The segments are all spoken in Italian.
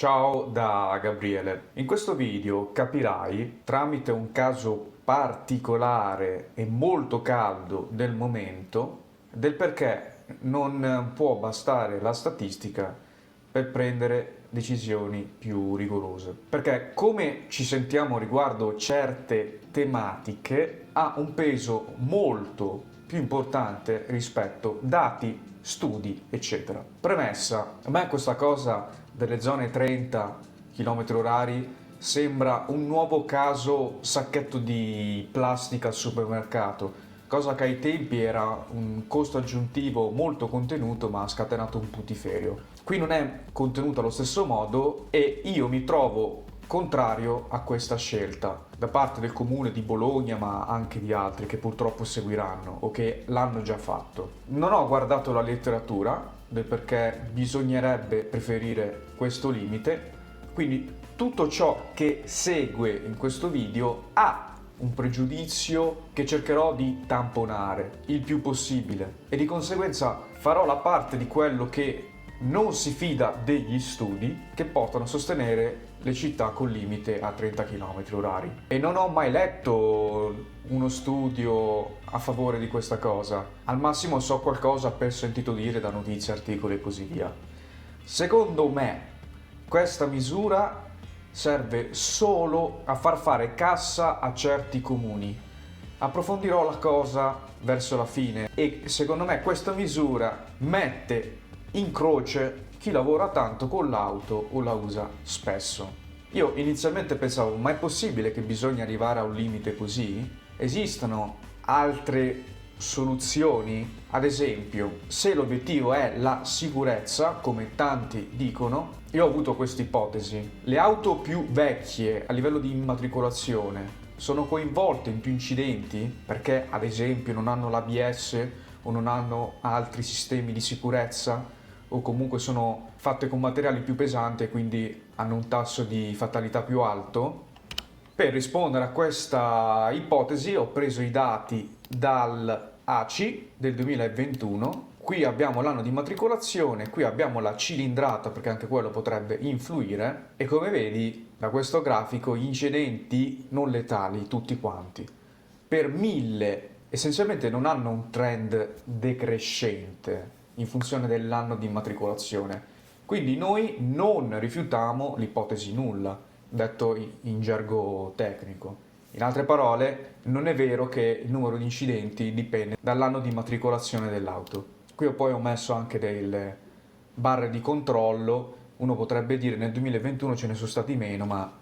Ciao da Gabriele. In questo video capirai, tramite un caso particolare e molto caldo del momento, del perché non può bastare la statistica per prendere decisioni più rigorose. Perché come ci sentiamo riguardo certe tematiche ha un peso molto più importante rispetto dati, studi, eccetera. Premessa, a me questa cosa delle zone 30 km orari sembra un nuovo caso sacchetto di plastica al supermercato, cosa che ai tempi era un costo aggiuntivo molto contenuto ma ha scatenato un putiferio. Qui non è contenuto allo stesso modo e io mi trovo contrario a questa scelta da parte del comune di Bologna, ma anche di altri che purtroppo seguiranno o che l'hanno già fatto. Non ho guardato la letteratura del perché bisognerebbe preferire questo limite, quindi tutto ciò che segue in questo video ha un pregiudizio che cercherò di tamponare il più possibile e di conseguenza farò la parte di quello che non si fida degli studi che portano a sostenere le città con limite a 30 km orari. E non ho mai letto uno studio a favore di questa cosa, al massimo so qualcosa per sentito dire da notizie, articoli e così via. Secondo me questa misura serve solo a far fare cassa a certi comuni. Approfondirò la cosa verso la fine e secondo me questa misura mette in croce chi lavora tanto con l'auto o la usa spesso. Io inizialmente pensavo, ma è possibile che bisogna arrivare a un limite così? Esistono altre soluzioni? Ad esempio, se l'obiettivo è la sicurezza, come tanti dicono, io ho avuto questa ipotesi. Le auto più vecchie a livello di immatricolazione sono coinvolte in più incidenti perché, ad esempio, non hanno l'ABS o non hanno altri sistemi di sicurezza o comunque sono fatte con materiali più pesanti e quindi hanno un tasso di fatalità più alto. Per rispondere a questa ipotesi ho preso i dati dal ACI del 2021. Qui abbiamo l'anno di immatricolazione, qui abbiamo la cilindrata perché anche quello potrebbe influire e come vedi da questo grafico gli incidenti non letali tutti quanti per 1000 essenzialmente non hanno un trend decrescente in funzione dell'anno di immatricolazione. Quindi noi non rifiutiamo l'ipotesi nulla, detto in gergo tecnico. In altre parole, non è vero che il numero di incidenti dipende dall'anno di immatricolazione dell'auto. Qui poi ho messo anche delle barre di controllo, uno potrebbe dire nel 2021 ce ne sono stati meno, ma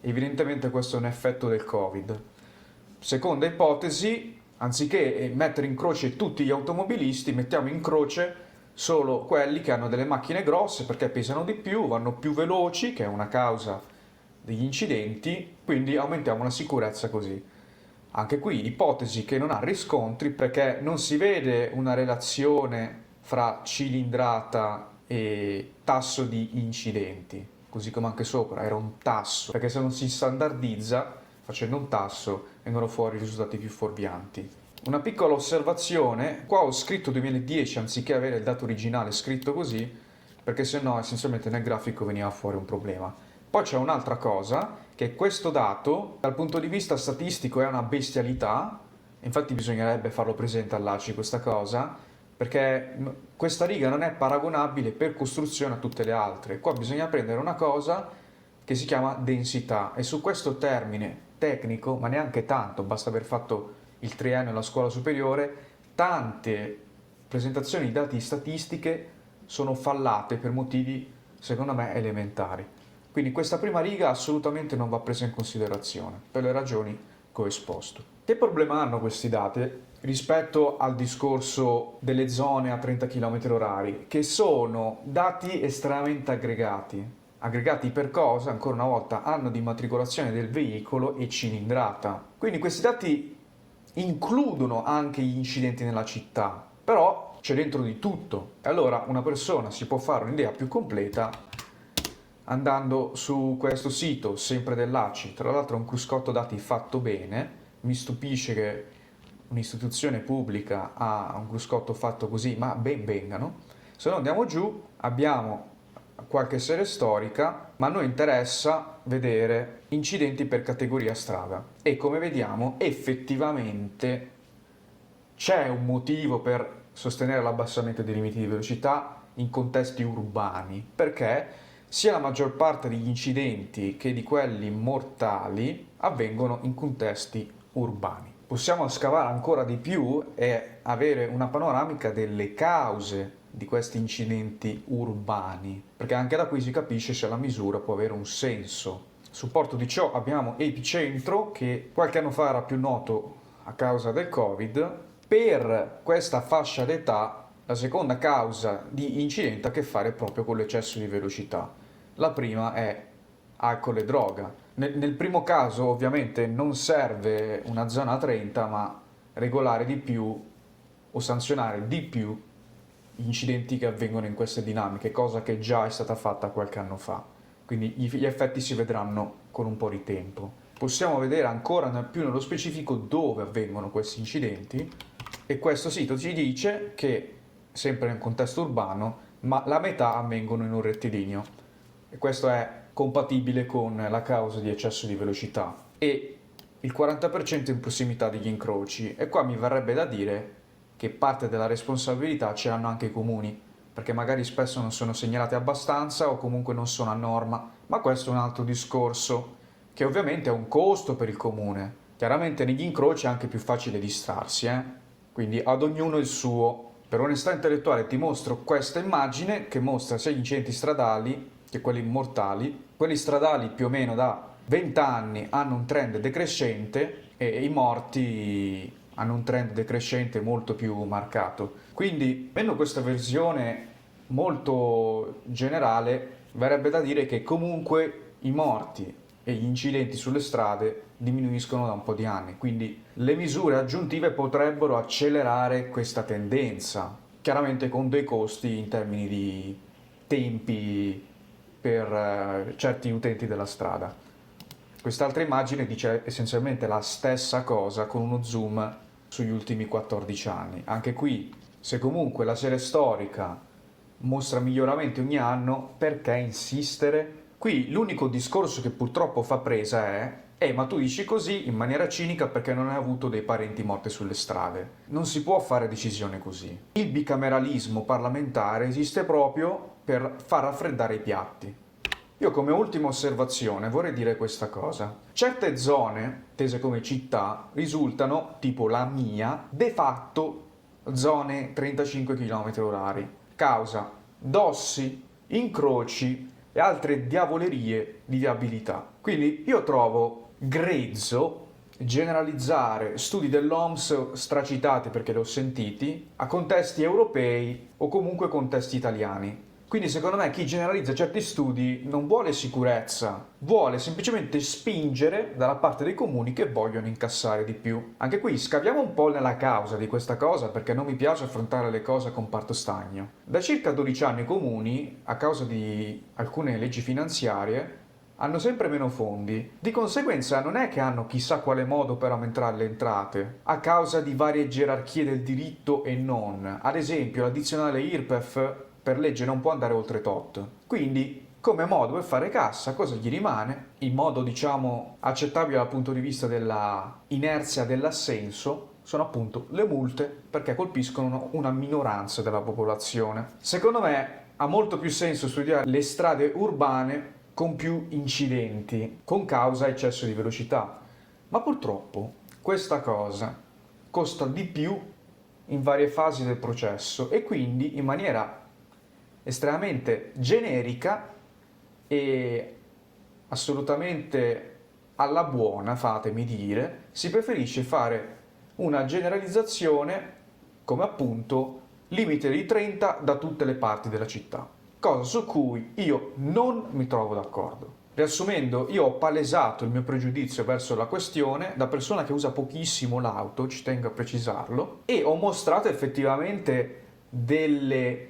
evidentemente questo è un effetto del Covid. Seconda ipotesi, anziché mettere in croce tutti gli automobilisti, mettiamo in croce solo quelli che hanno delle macchine grosse perché pesano di più, vanno più veloci, che è una causa degli incidenti, quindi aumentiamo la sicurezza così. Anche qui ipotesi che non ha riscontri perché non si vede una relazione fra cilindrata e tasso di incidenti, così come anche sopra era un tasso, perché se non si standardizza facendo un tasso vengono fuori risultati più fuorvianti. Una piccola osservazione, qua ho scritto 2010 anziché avere il dato originale scritto così, perché sennò essenzialmente nel grafico veniva fuori un problema. Poi c'è un'altra cosa, che questo dato dal punto di vista statistico è una bestialità, infatti bisognerebbe farlo presente all'ACI questa cosa, perché questa riga non è paragonabile per costruzione a tutte le altre. Qua bisogna prendere una cosa che si chiama densità e su questo termine tecnico, ma neanche tanto, basta aver fatto il triennio alla scuola superiore, tante presentazioni di dati statistiche sono fallate per motivi, secondo me, elementari. Quindi questa prima riga assolutamente non va presa in considerazione, per le ragioni che ho esposto. Che problema hanno questi dati rispetto al discorso delle zone a 30 km orari? Che sono dati estremamente aggregati. Aggregati per cosa? Ancora una volta, anno di immatricolazione del veicolo e cilindrata. Quindi questi dati includono anche gli incidenti nella città, però c'è dentro di tutto. E allora una persona si può fare un'idea più completa andando su questo sito, sempre dell'ACI. Tra l'altro è un cruscotto dati fatto bene, mi stupisce che un'istituzione pubblica ha un cruscotto fatto così, ma ben vengano. Se no andiamo giù, abbiamo qualche serie storica, ma a noi interessa vedere incidenti per categoria strada. E come vediamo, effettivamente c'è un motivo per sostenere l'abbassamento dei limiti di velocità in contesti urbani, perché sia la maggior parte degli incidenti che di quelli mortali avvengono in contesti urbani. Possiamo scavare ancora di più e avere una panoramica delle cause di questi incidenti urbani, perché anche da qui si capisce se la misura può avere un senso. A supporto di ciò abbiamo Epicentro, che qualche anno fa era più noto a causa del Covid. Per questa fascia d'età la seconda causa di incidente ha a che fare proprio con l'eccesso di velocità. La prima è alcol e droga. Nel primo caso ovviamente non serve una zona 30, ma regolare di più o sanzionare di più gli incidenti che avvengono in queste dinamiche, cosa che già è stata fatta qualche anno fa. Quindi gli effetti si vedranno con un po' di tempo. Possiamo vedere ancora più nello specifico dove avvengono questi incidenti, e questo sito ci dice che, sempre nel contesto urbano, ma la metà avvengono in un rettilineo. E questo è compatibile con la causa di eccesso di velocità. E il 40% in prossimità degli incroci. E qua mi verrebbe da dire che parte della responsabilità ce l'hanno anche i comuni, perché magari spesso non sono segnalati abbastanza o comunque non sono a norma, ma questo è un altro discorso, che ovviamente è un costo per il comune. Chiaramente negli incroci è anche più facile distrarsi, quindi ad ognuno il suo. Per onestà intellettuale ti mostro questa immagine che mostra sia gli incidenti stradali che quelli mortali. Quelli stradali più o meno da 20 anni hanno un trend decrescente e i morti hanno un trend decrescente molto più marcato. Quindi, avendo questa versione molto generale, verrebbe da dire che comunque i morti e gli incidenti sulle strade diminuiscono da un po' di anni, quindi le misure aggiuntive potrebbero accelerare questa tendenza, chiaramente con dei costi in termini di tempi per certi utenti della strada. Quest'altra immagine dice essenzialmente la stessa cosa con uno zoom sugli ultimi 14 anni. Anche qui, se comunque la serie storica mostra miglioramenti ogni anno, perché insistere? Qui l'unico discorso che purtroppo fa presa è ma tu dici così in maniera cinica perché non hai avuto dei parenti morti sulle strade. Non si può fare decisione così. Il bicameralismo parlamentare esiste proprio per far raffreddare i piatti. Io come ultima osservazione vorrei dire questa cosa. Certe zone, tese come città, risultano, tipo la mia, de facto zone 35 km/h. Causa dossi, incroci e altre diavolerie di viabilità. Quindi io trovo grezzo generalizzare studi dell'OMS stracitati perché li ho sentiti a contesti europei o comunque contesti italiani. Quindi secondo me chi generalizza certi studi non vuole sicurezza, vuole semplicemente spingere dalla parte dei comuni che vogliono incassare di più. Anche qui scaviamo un po' nella causa di questa cosa perché non mi piace affrontare le cose con parto stagno. Da circa 12 anni i comuni, a causa di alcune leggi finanziarie, hanno sempre meno fondi. Di conseguenza non è che hanno chissà quale modo per aumentare le entrate, a causa di varie gerarchie del diritto e non. Ad esempio l'addizionale IRPEF per legge non può andare oltre tot. Quindi, come modo per fare cassa, cosa gli rimane? In modo, diciamo, accettabile dal punto di vista della inerzia dell'assenso, sono appunto le multe perché colpiscono una minoranza della popolazione. Secondo me ha molto più senso studiare le strade urbane con più incidenti, con causa eccesso di velocità. Ma purtroppo questa cosa costa di più in varie fasi del processo e quindi in maniera estremamente generica e assolutamente alla buona, fatemi dire, si preferisce fare una generalizzazione come appunto limite di 30 da tutte le parti della città, cosa su cui io non mi trovo d'accordo. Riassumendo, io ho palesato il mio pregiudizio verso la questione da persona che usa pochissimo l'auto, ci tengo a precisarlo, e ho mostrato effettivamente delle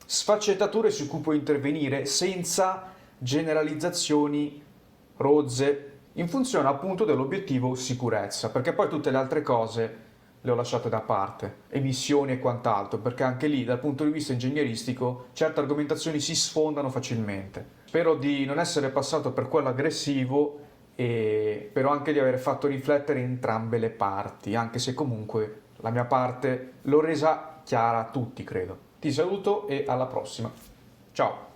sfaccettature su cui può intervenire senza generalizzazioni rozze, in funzione appunto dell'obiettivo sicurezza, perché poi tutte le altre cose le ho lasciate da parte, emissioni e quant'altro, perché anche lì dal punto di vista ingegneristico certe argomentazioni si sfondano facilmente. Spero di non essere passato per quello aggressivo e spero anche di aver fatto riflettere entrambe le parti, anche se comunque la mia parte l'ho resa chiara a tutti, credo. Ti saluto e alla prossima. Ciao!